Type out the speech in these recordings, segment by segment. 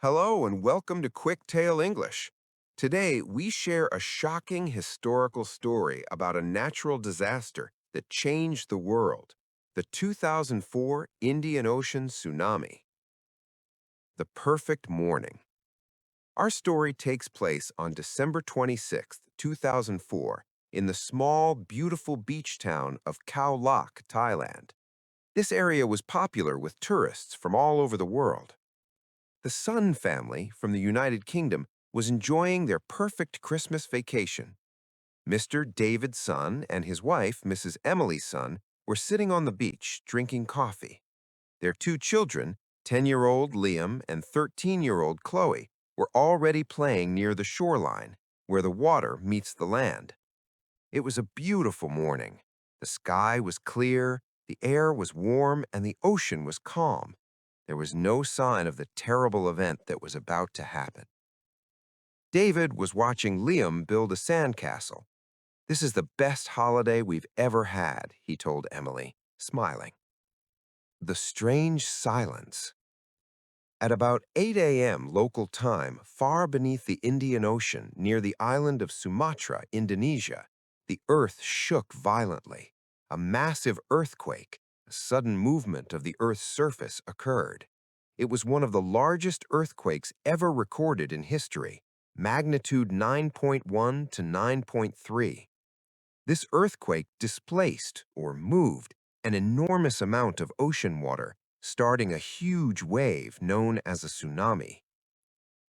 Hello and welcome to QuickTale English. Today, we share a shocking historical story about a natural disaster that changed the world, the 2004 Indian Ocean Tsunami. The Perfect Morning. Our story takes place on December 26, 2004, in the small, beautiful beach town of Khao Lak, Thailand. This area was popular with tourists from all over the world. The Sun family from the United Kingdom was enjoying their perfect Christmas vacation. Mr. David Sun and his wife, Mrs. Emily Sun, were sitting on the beach drinking coffee. Their two children, 10-year-old Liam and 13-year-old Chloe, were already playing near the shoreline, where the water meets the land. It was a beautiful morning. The sky was clear, the air was warm, and the ocean was calm. There was no sign of the terrible event that was about to happen. David was watching Liam build a sandcastle. "This is the best holiday we've ever had," he told Emily, smiling. The strange silence. At about 8 a.m. local time, far beneath the Indian Ocean near the island of Sumatra, Indonesia, the earth shook violently. A massive earthquake, a sudden movement of the Earth's surface occurred. It was one of the largest earthquakes ever recorded in history, magnitude 9.1 to 9.3. This earthquake displaced, or moved, an enormous amount of ocean water, starting a huge wave known as a tsunami.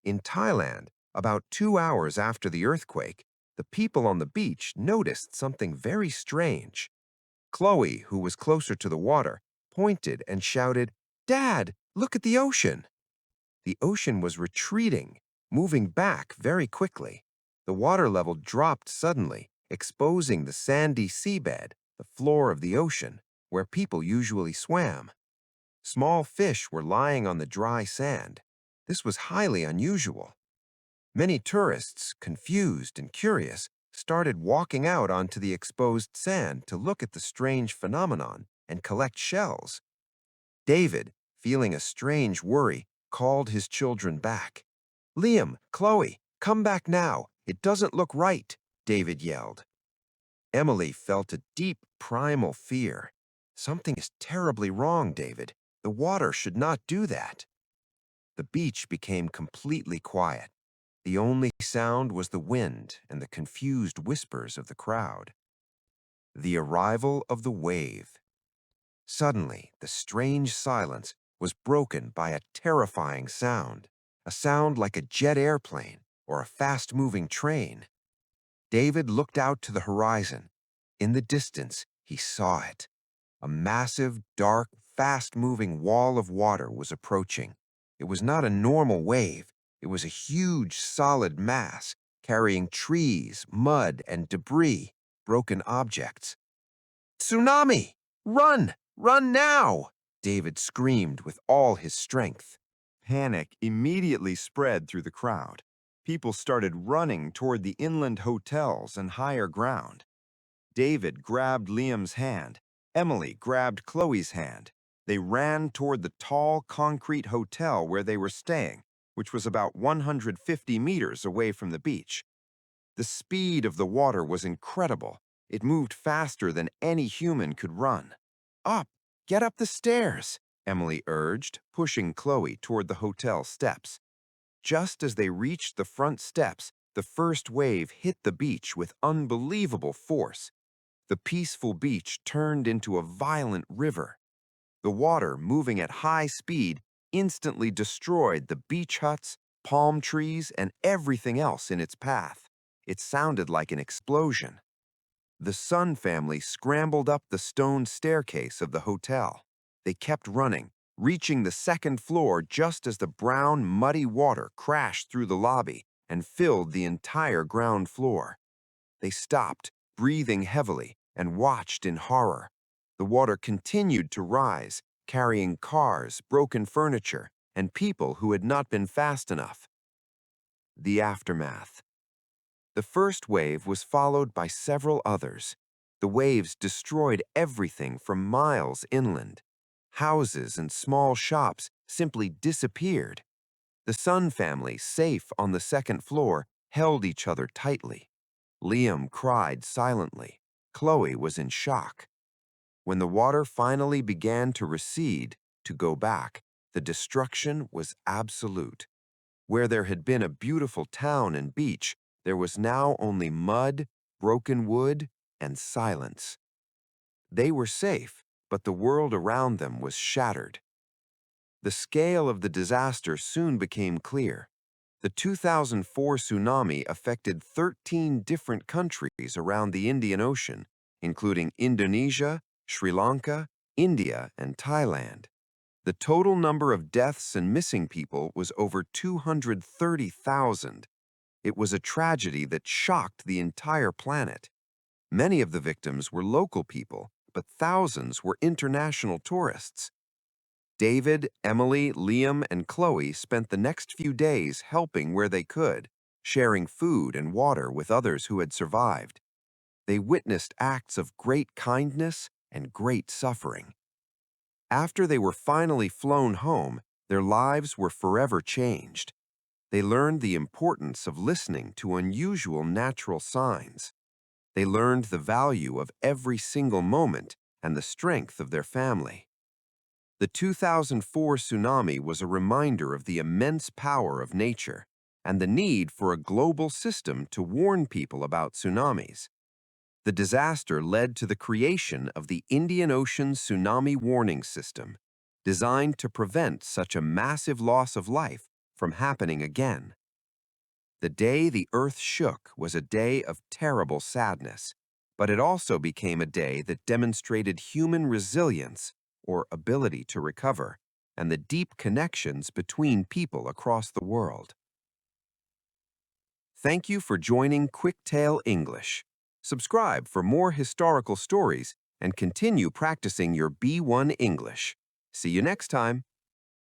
In Thailand, about 2 hours after the earthquake, the people on the beach noticed something very strange. Chloe, who was closer to the water, pointed and shouted, "Dad, look at the ocean!" The ocean was retreating, moving back very quickly. The water level dropped suddenly, exposing the sandy seabed, the floor of the ocean, where people usually swam. Small fish were lying on the dry sand. This was highly unusual. Many tourists, confused and curious, started walking out onto the exposed sand to look at the strange phenomenon and collect shells. David, feeling a strange worry, called his children back. "Liam, Chloe, come back now. It doesn't look right," David yelled. Emily felt a deep primal fear. "Something is terribly wrong, David. The water should not do that." The beach became completely quiet. The only sound was the wind and the confused whispers of the crowd. The arrival of the wave. Suddenly, the strange silence was broken by a terrifying sound, a sound like a jet airplane or a fast-moving train. David looked out to the horizon. In the distance, he saw it. A massive, dark, fast-moving wall of water was approaching. It was not a normal wave. It was a huge, solid mass, carrying trees, mud, and debris, broken objects. "Tsunami! Run! Run now!" David screamed with all his strength. Panic immediately spread through the crowd. People started running toward the inland hotels and higher ground. David grabbed Liam's hand. Emily grabbed Chloe's hand. They ran toward the tall concrete hotel where they were staying, which was about 150 meters away from the beach. The speed of the water was incredible. It moved faster than any human could run. "Up! Get up the stairs!" Emily urged, pushing Chloe toward the hotel steps. Just as they reached the front steps, the first wave hit the beach with unbelievable force. The peaceful beach turned into a violent river. The water, moving at high speed, instantly destroyed the beach huts, palm trees, and everything else in its path. It sounded like an explosion. The Sun family scrambled up the stone staircase of the hotel. They kept running, reaching the second floor just as the brown, muddy water crashed through the lobby and filled the entire ground floor. They stopped, breathing heavily, and watched in horror. The water continued to rise, carrying cars, broken furniture, and people who had not been fast enough. The aftermath. The first wave was followed by several others. The waves destroyed everything from miles inland. Houses and small shops simply disappeared. The Sun family, safe on the second floor, held each other tightly. Liam cried silently. Chloe was in shock. When the water finally began to recede, to go back, the destruction was absolute. Where there had been a beautiful town and beach, there was now only mud, broken wood, and silence. They were safe, but the world around them was shattered. The scale of the disaster soon became clear. The 2004 tsunami affected 13 different countries around the Indian Ocean, including Indonesia, Sri Lanka, India, and Thailand. The total number of deaths and missing people was over 230,000. It was a tragedy that shocked the entire planet. Many of the victims were local people, but thousands were international tourists. David, Emily, Liam, and Chloe spent the next few days helping where they could, sharing food and water with others who had survived. They witnessed acts of great kindness and great suffering. After they were finally flown home, their lives were forever changed. They learned the importance of listening to unusual natural signs. They learned the value of every single moment and the strength of their family. The 2004 tsunami was a reminder of the immense power of nature and the need for a global system to warn people about tsunamis. The disaster led to the creation of the Indian Ocean Tsunami Warning System, designed to prevent such a massive loss of life from happening again. The day the earth shook was a day of terrible sadness, but it also became a day that demonstrated human resilience, or ability to recover, and the deep connections between people across the world. Thank you for joining QuickTale English. Subscribe for more historical stories and continue practicing your B1 English. See you next time.